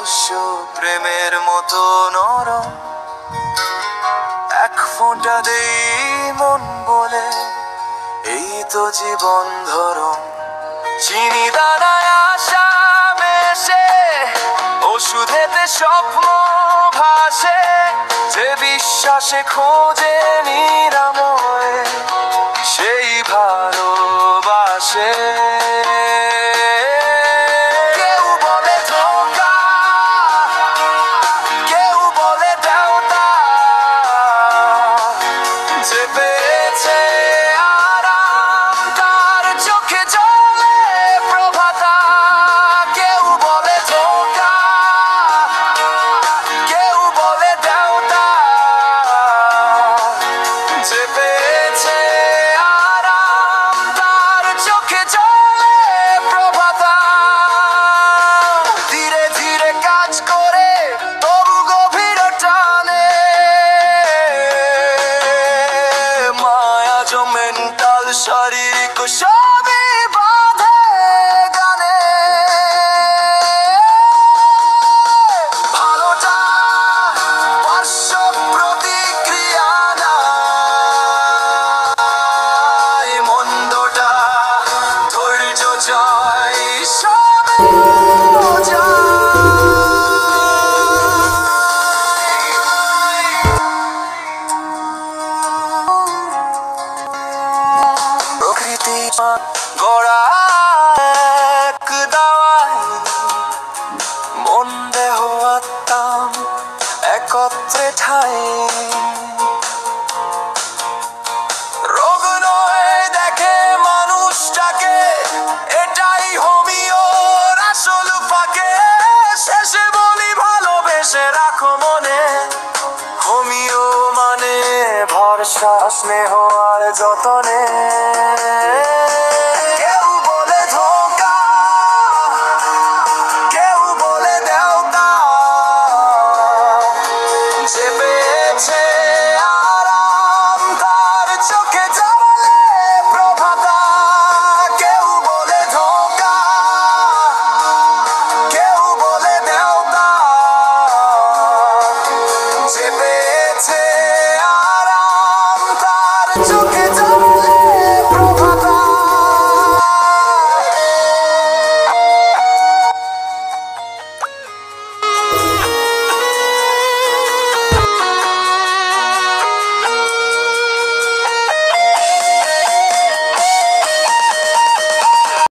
রহস্য প্রেমের মতো নরম, এক ফোঁটা দেই মন বলে, এই তো জীবন ধরম। চিনি দানায় আশা মেশে, ওষুধেতে স্বপ্ন ভাসে, যে বিশ্বাসে খোঁজে নিরাময়, সেই ভালোবাসে। কেউ বলে ধোঁকা, কেউ বলে দেওতা, যে পেয়েছে আরাম তার চোখে জ্বলে প্রভাতা। কেউ বলে ধোঁকা, কেউ বলে দেওতা, যে পেয়েছে আরাম তার চোখে জ্বলে প্রভাতা। ধীরে ধীরে কাজ করে তবু গভীর টানে, মায়া যে মেন্টাল শারীরিক সবই